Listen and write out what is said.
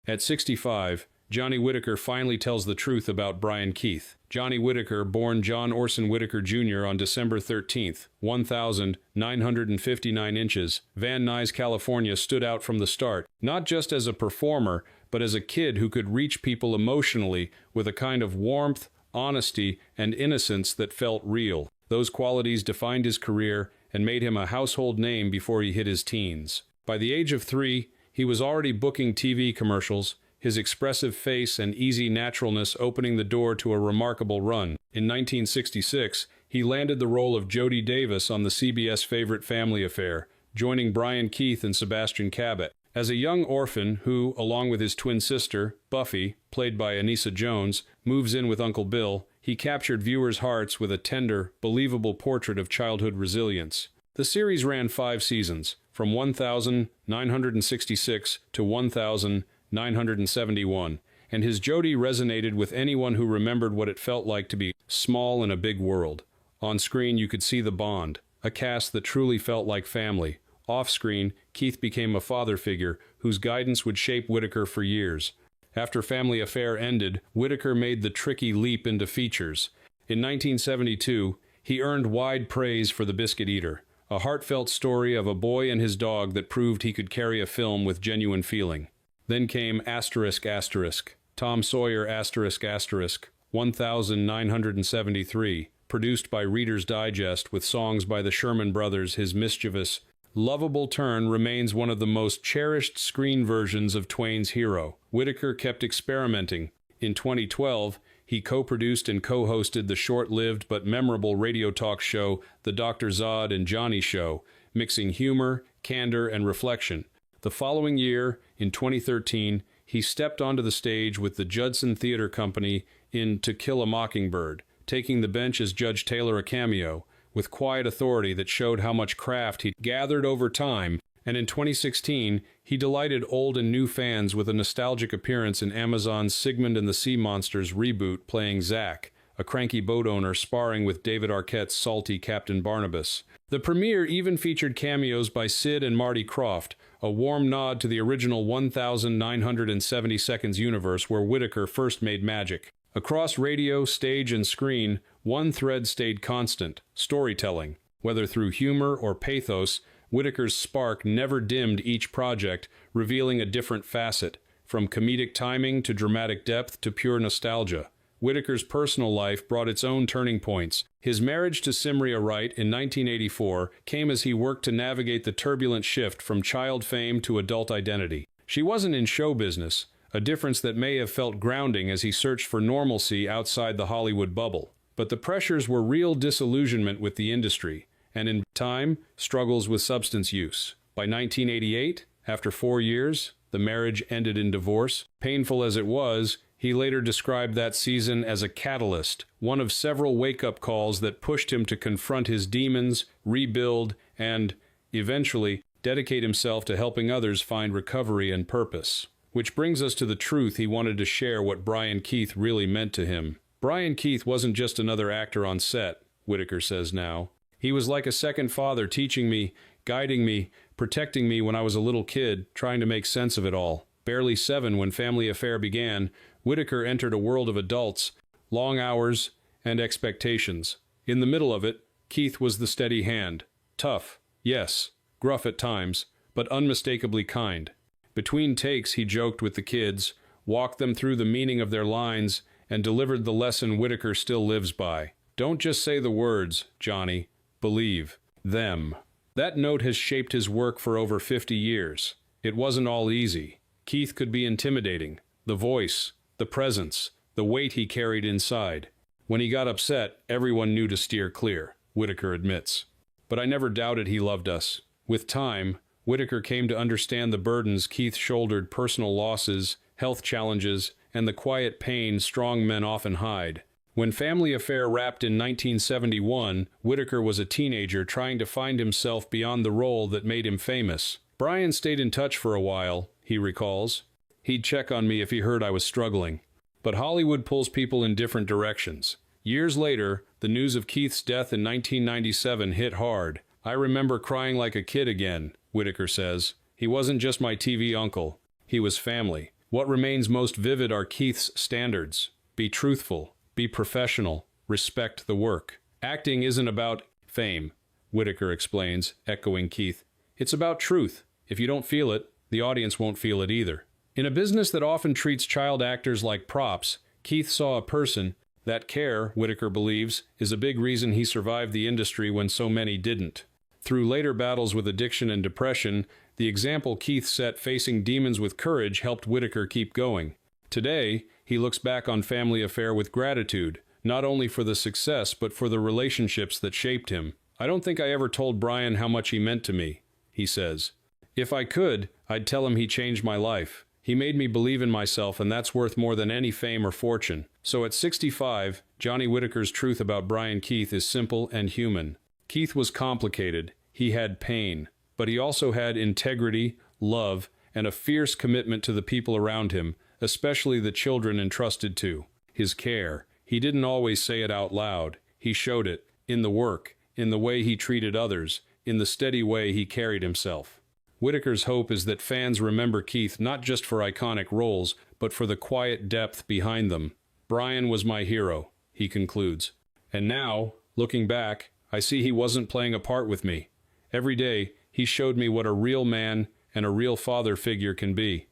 At 65, Johnny Whitaker finally tells the truth about Brian Keith. Johnny Whitaker, born John Orson Whitaker Jr. on December 13, 1,959 inches, Van Nuys, California, stood out from the start, not just as a performer, but as a kid who could reach people emotionally with a kind of warmth, honesty, and innocence that felt real. Those qualities defined his career and made him a household name before he hit his teens. By the age of 3, he was already booking TV commercials, his expressive face and easy naturalness opening the door to a remarkable run. In 1966, he landed the role of Jody Davis on the CBS favorite Family Affair, joining Brian Keith and Sebastian Cabot. As a young orphan who, along with his twin sister, Buffy, played by Anissa Jones, moves in with Uncle Bill, he captured viewers' hearts with a tender, believable portrait of childhood resilience. The series ran 5 seasons, from 1,966 to 1,971, and his Jody resonated with anyone who remembered what it felt like to be small in a big world. On screen, you could see the bond, a cast that truly felt like family. Off-screen, Keith became a father figure whose guidance would shape Whitaker for years. After Family Affair ended, Whitaker made the tricky leap into features. In 1972, he earned wide praise for The Biscuit Eater, a heartfelt story of a boy and his dog that proved he could carry a film with genuine feeling. Then came ****, Tom Sawyer ****, 1973, produced by Reader's Digest with songs by the Sherman Brothers. His mischievous, lovable turn remains one of the most cherished screen versions of Twain's hero. Whitaker kept experimenting. In 2012, he co-produced and co-hosted the short-lived but memorable radio talk show The Dr. Zod and Johnny Show, mixing humor, candor, and reflection. The following year, in 2013, he stepped onto the stage with the Judson Theater Company in To Kill a Mockingbird, taking the bench as Judge Taylor, a cameo, with quiet authority that showed how much craft he'd gathered over time. And in 2016, he delighted old and new fans with a nostalgic appearance in Amazon's Sigmund and the Sea Monsters reboot, playing Zack, a cranky boat owner sparring with David Arquette's salty Captain Barnabas. The premiere even featured cameos by Sid and Marty Krofft, a warm nod to the original 1970 Seconds universe where Whitaker first made magic. Across radio, stage, and screen, one thread stayed constant: storytelling. Whether through humor or pathos, Whitaker's spark never dimmed each project, revealing a different facet, from comedic timing to dramatic depth to pure nostalgia. Whitaker's personal life brought its own turning points. His marriage to Simria Wright in 1984 came as he worked to navigate the turbulent shift from child fame to adult identity. She wasn't in show business, a difference that may have felt grounding as he searched for normalcy outside the Hollywood bubble. But the pressures were real disillusionment with the industry, and in time, struggles with substance use. By 1988, after 4 years, the marriage ended in divorce. Painful as it was, he later described that season as a catalyst, one of several wake-up calls that pushed him to confront his demons, rebuild, and, eventually, dedicate himself to helping others find recovery and purpose. Which brings us to the truth he wanted to share: what Brian Keith really meant to him. Brian Keith wasn't just another actor on set, Whitaker says now. He was like a second father, teaching me, guiding me, protecting me when I was a little kid, trying to make sense of it all. Barely 7 when Family Affair began, Whitaker entered a world of adults, long hours, and expectations. In the middle of it, Keith was the steady hand. Tough, yes, gruff at times, but unmistakably kind. Between takes, he joked with the kids, walked them through the meaning of their lines, and delivered the lesson Whitaker still lives by. Don't just say the words, Johnny. Believe them. That note has shaped his work for over 50 years. It wasn't all easy. Keith could be intimidating. The voice, the presence, the weight he carried inside. When he got upset, everyone knew to steer clear, Whitaker admits. But I never doubted he loved us. With time, Whitaker came to understand the burdens Keith shouldered: personal losses, health challenges, and the quiet pain strong men often hide. When Family Affair wrapped in 1971, Whitaker was a teenager trying to find himself beyond the role that made him famous. Brian stayed in touch for a while, he recalls. He'd check on me if he heard I was struggling. But Hollywood pulls people in different directions. Years later, the news of Keith's death in 1997 hit hard. I remember crying like a kid again, Whitaker says. He wasn't just my TV uncle. He was family. What remains most vivid are Keith's standards. Be truthful, be professional, respect the work. Acting isn't about fame, Whitaker explains, echoing Keith. It's about truth. If you don't feel it, the audience won't feel it either. In a business that often treats child actors like props, Keith saw a person. That care, Whitaker believes, is a big reason he survived the industry when so many didn't. Through later battles with addiction and depression, the example Keith set facing demons with courage helped Whitaker keep going. Today, he looks back on Family Affair with gratitude, not only for the success but for the relationships that shaped him. I don't think I ever told Brian how much he meant to me, he says. If I could, I'd tell him he changed my life. He made me believe in myself, and that's worth more than any fame or fortune. So at 65, Johnny Whitaker's truth about Brian Keith is simple and human. Keith was complicated, he had pain, but he also had integrity, love, and a fierce commitment to the people around him, especially the children entrusted to his care. He didn't always say it out loud. He showed it, in the work, in the way he treated others, in the steady way he carried himself. Whitaker's hope is that fans remember Keith not just for iconic roles, but for the quiet depth behind them. Brian was my hero, he concludes. And now, looking back, I see he wasn't playing a part with me. Every day, he showed me what a real man and a real father figure can be.